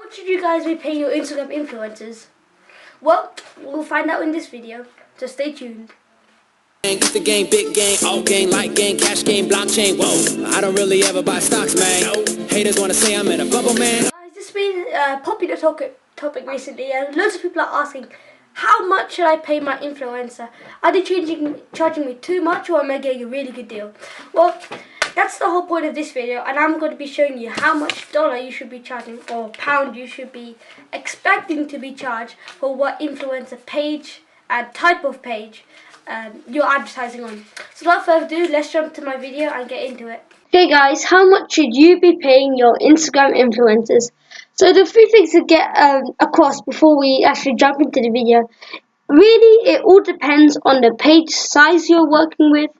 How should you guys be paying your Instagram influencers? Well, we'll find out in this video, so stay tuned. It's the game, big game, all game, light game, cash game, blockchain. Whoa, I don't really ever buy stocks, man. Haters wanna say I'm in a bubble, man. Guys, this has been a popular topic recently, and loads of people are asking, how much should I pay my influencer? Are they charging me too much, or am I getting a really good deal? Well, that's the whole point of this video, and I'm going to be showing you how much dollar you should be charging, or pound you should be expecting to be charged for what influencer page and type of page you're advertising on. So without further ado, let's jump to my video and get into it. Okay guys, how much should you be paying your Instagram influencers? So the three things to get across before we actually jump into the video. Really, it all depends on the page size you're working with,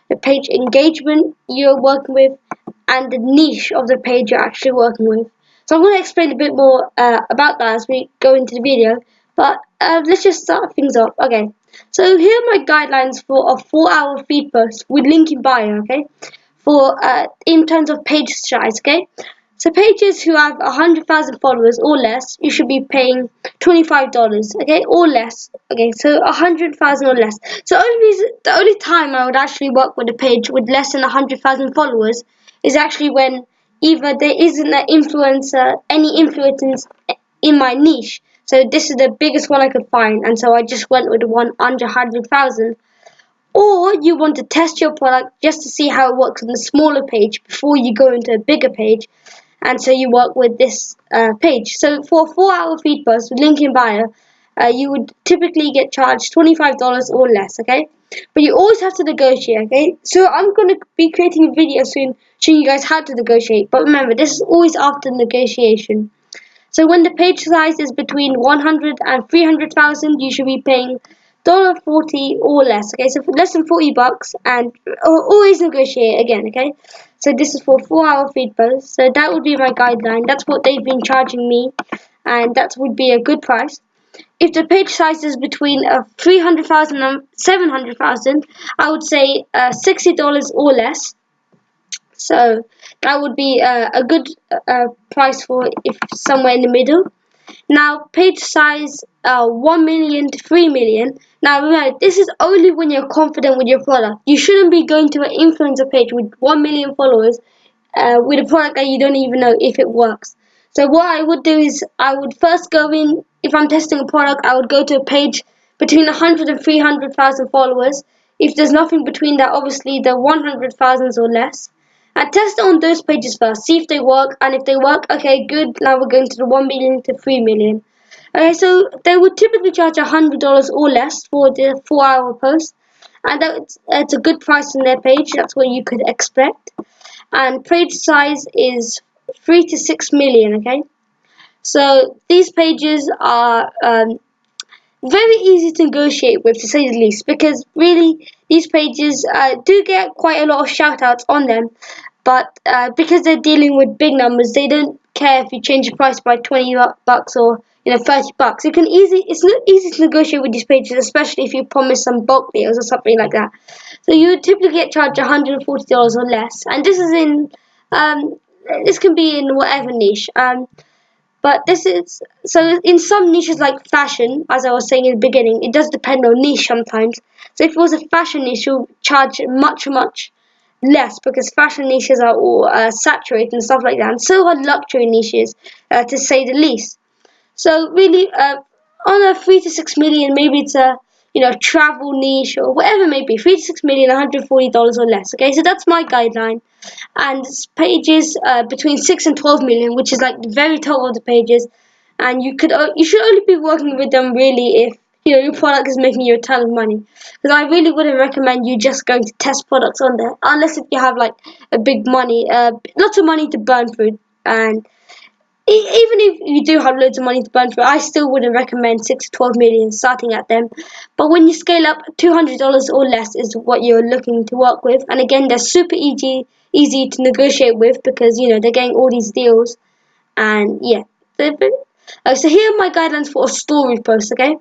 the page engagement you're working with, and the niche of the page you're actually working with. So I'm going to explain a bit more about that as we go into the video. But let's just start things off. Okay, so here are my guidelines for a 4-hour feed post with link in bio. Okay, for in terms of page size. Okay, so pages who have 100,000 followers or less, you should be paying $25. Okay, or less. Okay, so 100,000 or less. So the only time I would actually work with a page with less than 100,000 followers is actually when either there isn't any influencers in my niche. So this is the biggest one I could find, and so I just went with the one under 100,000. Or you want to test your product just to see how it works on the smaller page before you go into a bigger page, and so you work with this page. So for a 4-hour feed post with link in bio, you would typically get charged $25 or less, okay? But you always have to negotiate, okay? So I'm going to be creating a video soon showing you guys how to negotiate. But remember, this is always after negotiation. So when the page size is between 100 and 300,000, you should be paying $40 or less. Okay, so for less than $40, and always negotiate again. Okay, so this is for 4-hour feed posts. So that would be my guideline. That's what they've been charging me, and that would be a good price. If the page size is between 300,000 and 700,000, I would say $60 or less. So that would be a good price for if somewhere in the middle. Now, page size 1 million to 3 million. Now, remember, this is only when you're confident with your product. You shouldn't be going to an influencer page with 1 million followers with a product that you don't even know if it works. So what I would do is I would first go in, if I'm testing a product, I would go to a page between 100 and 300,000 followers. If there's nothing between that, obviously the 100,000s or less. And test it on those pages first, see if they work, and if they work, okay, good, now we're going to the 1 million to 3 million. Okay, so they would typically charge $100 or less for the 4-hour post, and that's a good price on their page, that's what you could expect. And page size is 3 to 6 million, okay? So these pages are very easy to negotiate with, to say the least, because really these pages do get quite a lot of shout outs on them, but because they're dealing with big numbers, they don't care if you change the price by $20 or $30. It's not easy to negotiate with these pages, especially if you promise some bulk deals or something like that. So you would typically get charged $140 or less, and this is this can be in whatever niche. But this is, so in some niches like fashion, as I was saying in the beginning, it does depend on niche sometimes. So if it was a fashion niche, you'll charge much less, because fashion niches are all saturated and stuff like that. And so are luxury niches, to say the least. So really, on a 3 to 6 million, maybe it's a travel niche or whatever it may be, 3 to 6 million, $140 or less. Okay, so that's my guideline. And pages between 6 and 12 million, which is like the very top of the pages, and you should only be working with them really if your product is making you a ton of money. Because I really wouldn't recommend you just going to test products on there, unless if you have like a big money, lots of money to burn through. And even if you do have loads of money to burn through, I still wouldn't recommend 6 to 12 million starting at them. But when you scale up, $200 or less is what you're looking to work with. And again, they're super easy to negotiate with, because they're getting all these deals. And yeah, so here are my guidelines for a story post. Okay,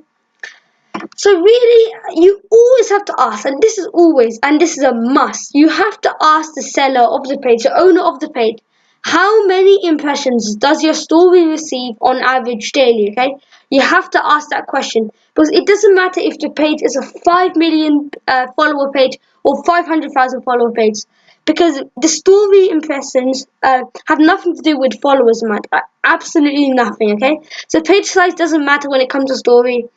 so really, you always have to ask, and this is a must, you have to ask the seller of the page, the owner of the page, how many impressions does your story receive on average daily? Okay, you have to ask that question because it doesn't matter if the page is a 5 million follower page or 500,000 follower page, because the story impressions have nothing to do with followers amount. Absolutely nothing. Okay, so page size doesn't matter when it comes to story.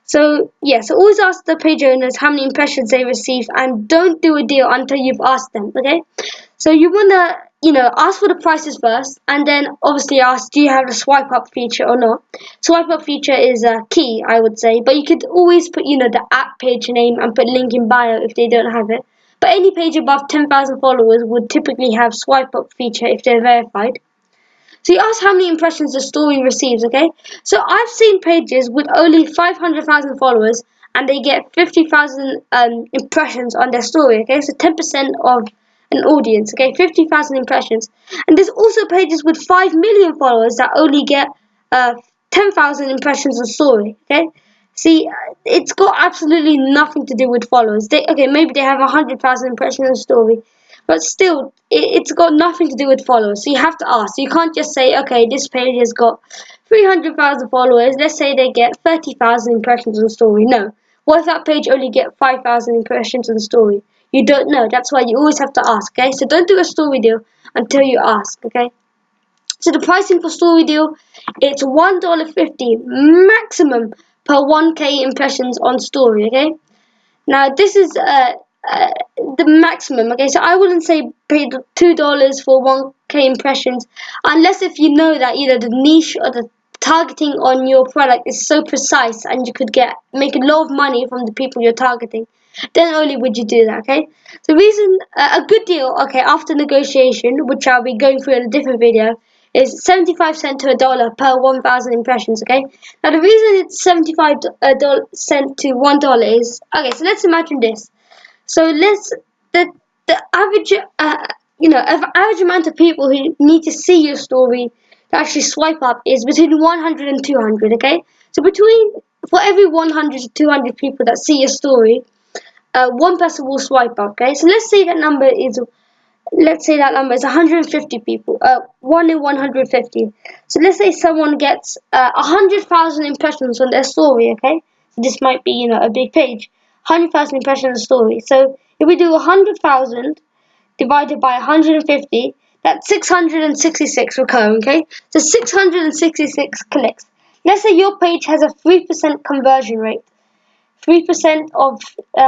So yeah, so always ask the page owners how many impressions they receive, and don't do a deal until you've asked them. Okay, so you wanna ask for the prices first, and then obviously ask, do you have the swipe up feature or not? Swipe up feature is key, I would say, but you could always put the app page name and put link in bio if they don't have it. But any page above 10,000 followers would typically have swipe up feature if they're verified. So you ask how many impressions the story receives, okay? So I've seen pages with only 500,000 followers and they get 50,000 impressions on their story, okay? So 10% of an audience, okay? 50,000 impressions. And there's also pages with 5 million followers that only get 10,000 impressions on story, okay? See, it's got absolutely nothing to do with followers. Maybe they have 100,000 impressions on story, but still, it's got nothing to do with followers. So you have to ask. You can't just say, okay, this page has got 300,000 followers. Let's say they get 30,000 impressions on the story. No. What if that page only get 5,000 impressions on the story? You don't know. That's why you always have to ask, okay? So don't do a story deal until you ask, okay? So the pricing for story deal, it's $1.50 maximum per 1K impressions on story, okay? Now this is the maximum, okay? So I wouldn't say pay the $2 for 1K impressions unless if you know that either the niche or the targeting on your product is so precise and you could make a lot of money from the people you're targeting. Then only would you do that, okay? The reason a good deal, okay, after negotiation, which I'll be going through in a different video, is 75 cents to $1 per 1,000 impressions, okay? Now the reason it's 75 cents to $1 is, okay, so let's imagine this. So the average average amount of people who need to see your story to actually swipe up is between 100 and 200, okay? So for every 100 to 200 people that see your story, one person will swipe up, okay? So let's say that number is 150 people, 1 in 150. So let's say someone gets 100,000 impressions on their story, okay? So this might be, a big page. 100,000 impressions on the story. So if we do 100,000 divided by 150, that's 666 recurring, okay? So 666 clicks. Let's say your page has a 3% conversion rate. 3% of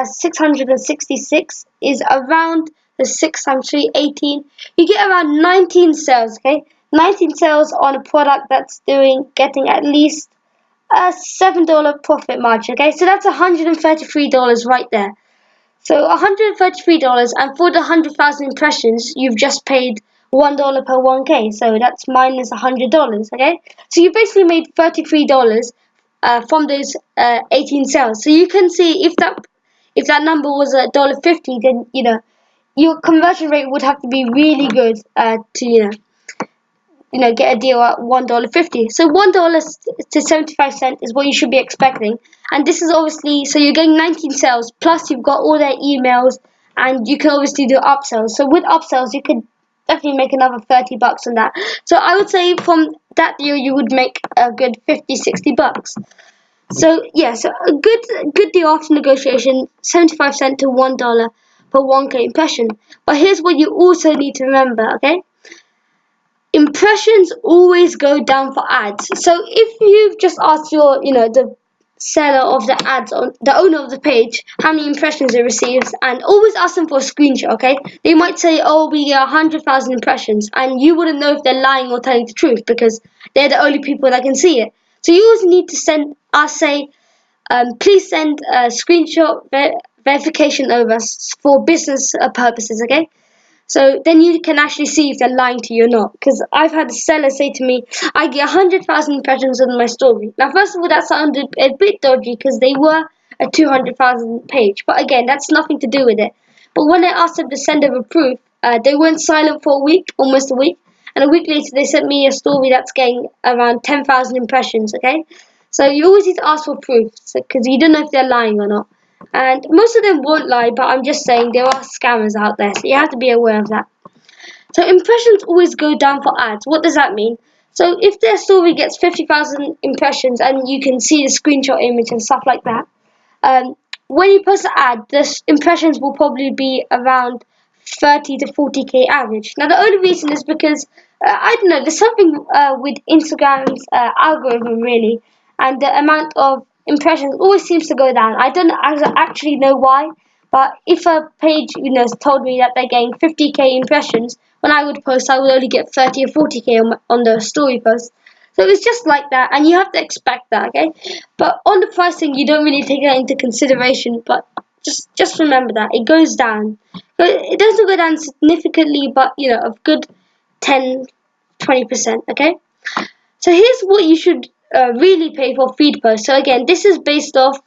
666 is around the 6 times 3, 18. You get around 19 sales, okay? 19 sales on a product that's getting at least a $7 profit margin, okay? So that's $133 right there. So $133, and for the 100,000 impressions, you've just paid $1 per 1K. So that's minus $100, okay? So you basically made $33 from those 18 sales. So you can see if that number was $1.50, then your conversion rate would have to be really good to get a deal at $1.50. So $1 to 75 cents is what you should be expecting. And this is obviously, so you're getting 19 sales, plus you've got all their emails, and you can obviously do upsells. So with upsells, you could definitely make another $30 on that. So I would say from that deal, you would make a good $50-$60. So yeah, so a good deal after negotiation, 75 cents to $1 per 1K impression. But here's what you also need to remember, okay? Impressions always go down for ads. So if you've just asked the seller of the ads, on the owner of the page, how many impressions it receives, and always ask them for a screenshot, okay? They might say, oh, we get 100,000 impressions, and you wouldn't know if they're lying or telling the truth because they're the only people that can see it. So you always need to please send a screenshot verification over for business purposes, okay? So then you can actually see if they're lying to you or not. Because I've had a seller say to me, I get 100,000 impressions on my story. Now, first of all, that sounded a bit dodgy because they were a 200,000 page. But again, that's nothing to do with it. But when I asked them to send over proof, they went silent for a week, almost a week. And a week later, they sent me a story that's getting around 10,000 impressions, okay? So you always need to ask for proof because you don't know if they're lying or not. And most of them won't lie, but I'm just saying there are scammers out there, so you have to be aware of that. So impressions always go down for ads. What does that mean? So if their story gets 50,000 impressions and you can see the screenshot image and stuff like that, when you post an ad, the impressions will probably be around 30 to 40k average. Now the only reason is because I don't know, there's something with Instagram's algorithm really, and the amount of impressions always seems to go down. I don't actually know why, but if a page told me that they're getting 50k impressions, when I would post, I would only get 30 or 40k on the story post. So it's just like that, and you have to expect that, okay? But on the pricing, you don't really take that into consideration. But just remember that it goes down. It doesn't go down significantly, but a good 10, 20%, okay? So here's what you should really pay for feed posts. So again, this is based off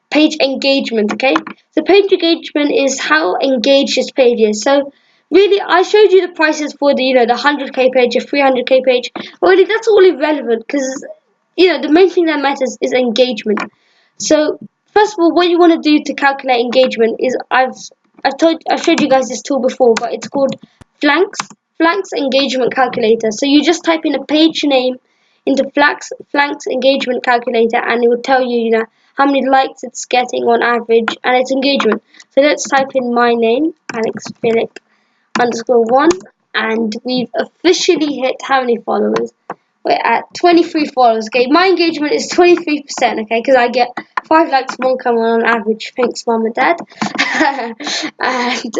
page engagement, okay? So page engagement is how engaged this page is. So really, I showed you the prices for the 100k page, the 300k page. Really, that's all irrelevant because the main thing that matters is engagement. So first of all, what you want to do to calculate engagement is I've showed you guys this tool before, but it's called Flanks engagement calculator. So you just type in a page name into Flanks engagement calculator, and it will tell you how many likes it's getting on average and its engagement. So let's type in my name, Alex Philip _1, and we've officially hit how many followers? We're at 23 followers. Okay, my engagement is 23%. Okay, because I get 5 likes, 1 comment on average. Thanks, mom and dad. And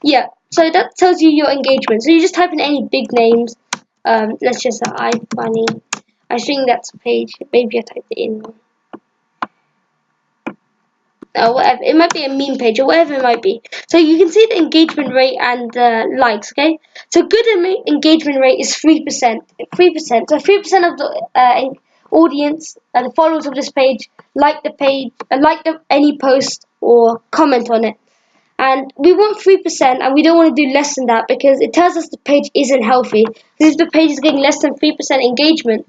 yeah, so that tells you your engagement. So you just type in any big names. Let's just say iFunny. I think that's a page. Maybe I typed it in. Whatever, it might be a meme page or whatever it might be. So you can see the engagement rate and the likes. Okay, so good engagement rate is 3%. 3%. So 3% of the audience, the followers of this page, like the page, any post or comment on it. And we want 3%, and we don't want to do less than that because it tells us the page isn't healthy. If the page is getting less than 3% engagement,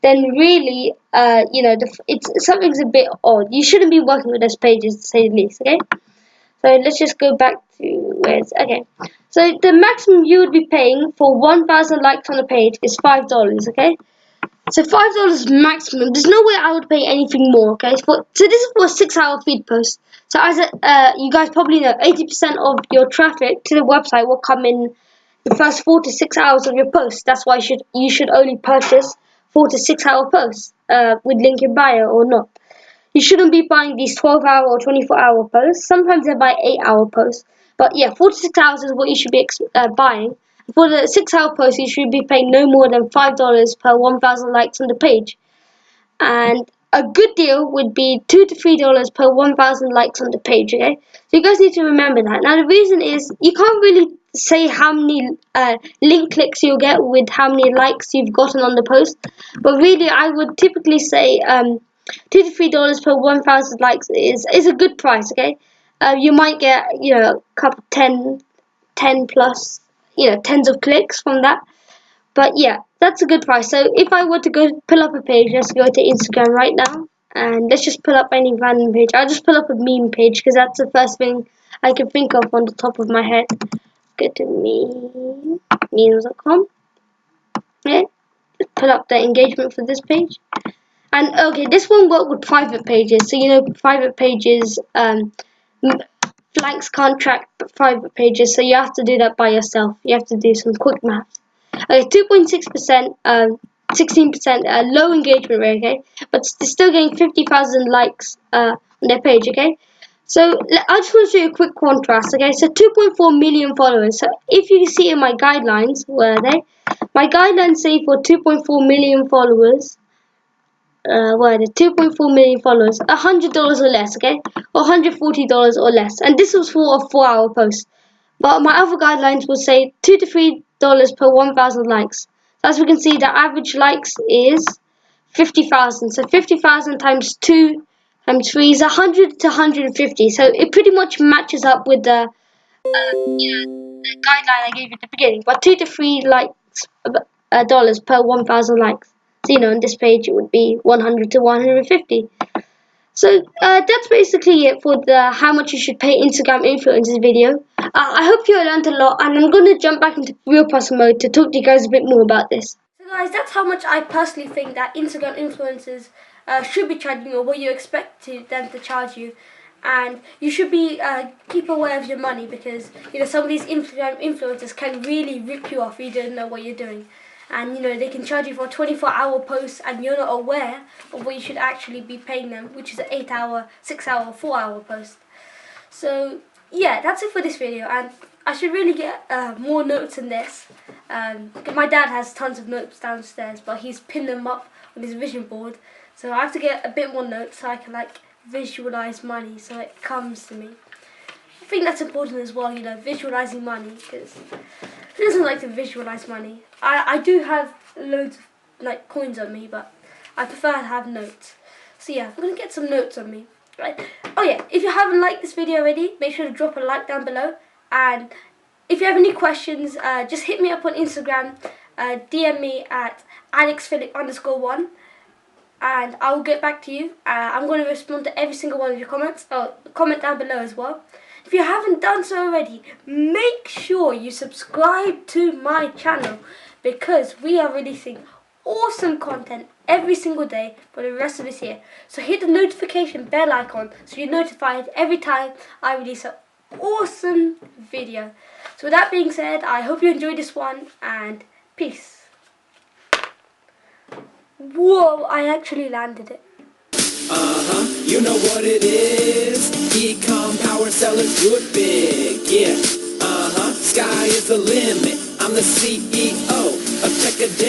then really, something's a bit odd. You shouldn't be working with those pages, to say the least, okay? So let's just go back to okay. So the maximum you would be paying for 1,000 likes on a page is $5, okay? So $5 maximum. There's no way I would pay anything more, okay? So this is for a 6-hour feed post. So as you guys probably know, 80% of your traffic to the website will come in the first 4 to 6 hours of your post. That's why you should only purchase 4 to 6 hour posts with link in bio or not. You shouldn't be buying these 12-hour or 24-hour posts. Sometimes they buy 8-hour posts. But yeah, 4 to 6 hours is what you should be buying. For the 6-hour post, you should be paying no more than $5 per 1,000 likes on the page. And a good deal would be $2 to $3 per 1,000 likes on the page, okay? So you guys need to remember that. Now the reason is you can't really say how many link clicks you'll get with how many likes you've gotten on the post, but really I would typically say $2 to $3 per 1,000 likes is a good price, okay? You might get a couple 10 plus tens of clicks from that. But yeah, that's a good price. So if I were to go pull up a page, let's go to Instagram right now, and let's just pull up any random page. I'll just pull up a meme page because that's the first thing I can think of on the top of my head. Go to memes.com. Okay, just pull up the engagement for this page. And okay, this one worked with private pages. So private pages, Flanks can't track private pages, so you have to do that by yourself. You have to do some quick maths. Okay, 2.6%, 16% low engagement rate, okay? But they're still getting 50,000 likes on their page, okay? So I just want to show you a quick contrast, okay? So 2.4 million followers. So if you see in my guidelines, where are they? My guidelines say for 2.4 million followers, where are they? 2.4 million followers, $100 or less, okay? Or $140 or less. And this was for a 4-hour post. But my other guidelines will say $2 to $3 per 1,000 likes. So as we can see, the average likes is 50,000. So 50,000 times 2 times 3 is 100 to 150. So it pretty much matches up with the guideline I gave you at the beginning. But $2 to $3 dollars per 1,000 likes. So on this page it would be 100 to 150. So that's basically it for the how much you should pay Instagram influencers video. I hope you learned a lot, and I'm going to jump back into real person mode to talk to you guys a bit more about this. So guys, that's how much I personally think that Instagram influencers should be charging you, or what you expect them to charge you. And you should be keep aware of your money, because some of these Instagram influencers can really rip you off if you don't know what you're doing. And they can charge you for a 24-hour post, and you're not aware of what you should actually be paying them, which is an 8-hour, 6-hour, 4-hour post. So yeah, that's it for this video, and I should really get more notes in this. My dad has tons of notes downstairs, but he's pinned them up on his vision board, so I have to get a bit more notes so I can visualize money so it comes to me. I think that's important as well, visualizing money, because who doesn't like to visualize money? I do have loads of coins on me, but I prefer to have notes. So yeah, I'm gonna get some notes on me. Right. Oh yeah, if you haven't liked this video already, make sure to drop a like down below. And if you have any questions, just hit me up on Instagram, DM me at alexphilip_1, and I will get back to you. I'm going to respond to every single one of your comments. Comment down below as well. If you haven't done so already, make sure you subscribe to my channel, because we are releasing awesome content every single day for the rest of this year. So hit the notification bell icon so you're notified every time I release an awesome video. So with that being said, I hope you enjoyed this one, and peace. Whoa, I actually landed it. You know what it is. E-com power sellers do it big. Yeah, sky is the limit. I'm the CEO of Check a Day.